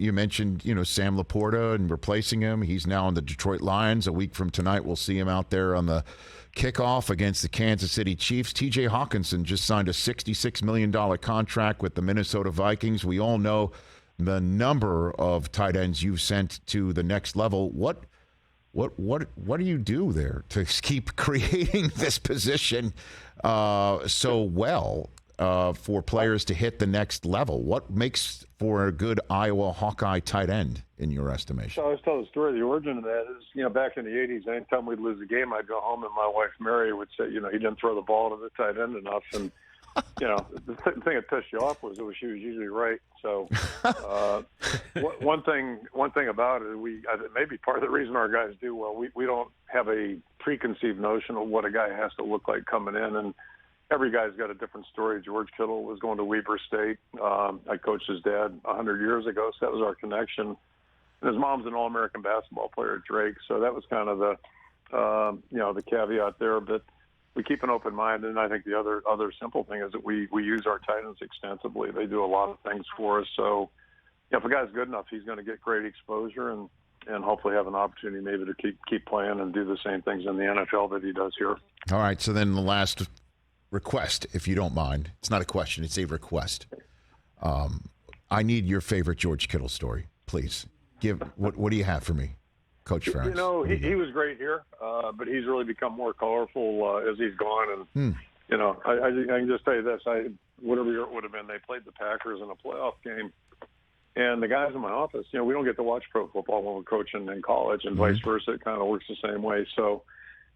you mentioned, Sam Laporta and replacing him. He's now on the Detroit Lions. A week from tonight, we'll see him out there on the kickoff against the Kansas City Chiefs. TJ Hockenson just signed a $66 million contract with the Minnesota Vikings. We all know the number of tight ends you've sent to the next level. What do you do there to keep creating this position so well for players to hit the next level? What makes for a good Iowa Hawkeye tight end in your estimation? So I always tell the story. The origin of that is, back in the 80s, anytime we'd lose a game, I'd go home and my wife, Mary, would say, he didn't throw the ball to the tight end enough. And, the thing that pissed you off was she was usually right. So one thing about it, maybe part of the reason our guys do well, we don't have a preconceived notion of what a guy has to look like coming in. And every guy's got a different story. George Kittle was going to Weber State. I coached his dad 100 years ago, so that was our connection. And his mom's an All-American basketball player at Drake, so that was kind of the caveat there. But we keep an open mind, and I think the other simple thing is that we use our tight ends extensively. They do a lot of things for us. So if a guy's good enough, he's going to get great exposure and hopefully have an opportunity maybe to keep playing and do the same things in the NFL that he does here. All right, so then the last request, if you don't mind. It's not a question, it's a request. I need your favorite George Kittle story, please. What do you have for me, Coach Ferentz? He was great here, but he's really become more colorful as he's gone. And, I can just tell you this. Whatever year it would have been, they played the Packers in a playoff game. And the guys in my office, we don't get to watch pro football when we're coaching in college, and vice versa. It kind of works the same way. So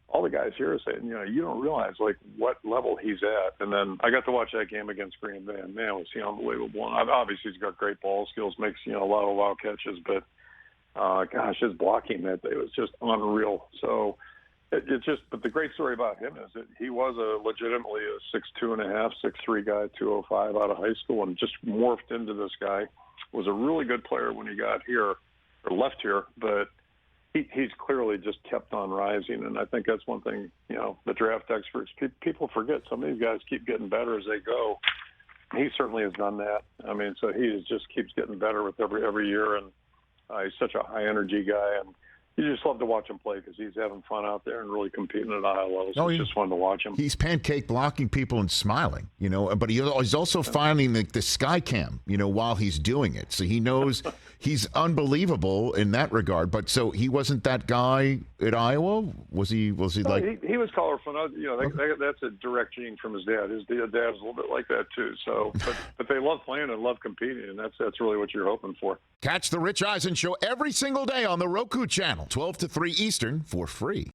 all the guys here are saying, you don't realize, what level he's at. And then I got to watch that game against Green Bay, and, man, was he unbelievable. And obviously he's got great ball skills, makes, a lot of wild catches. But, gosh, his blocking that day was just unreal. So but the great story about him is that he was legitimately a 6'2.5", 6'3" guy, 205 out of high school, and just morphed into this guy. Was a really good player when he got here or left here, but he's clearly just kept on rising. And I think that's one thing, the draft experts, people forget. Some of these guys keep getting better as they go. He certainly has done that. I mean, so he just keeps getting better with every year. And he's such a high energy guy. And you just love to watch him play because he's having fun out there and really competing at a high level. So it's just fun to watch him. He's pancake blocking people and smiling, but he's also finding the sky cam, while he's doing it. So he knows he's unbelievable in that regard. But so he wasn't that guy at Iowa? Was he like? He was colorful. That's a direct gene from his dad. His dad was a little bit like that too. So, but they love playing and love competing, and that's really what you're hoping for. Catch the Rich Eisen Show every single day on the Roku channel, 12 to 3 Eastern, for free.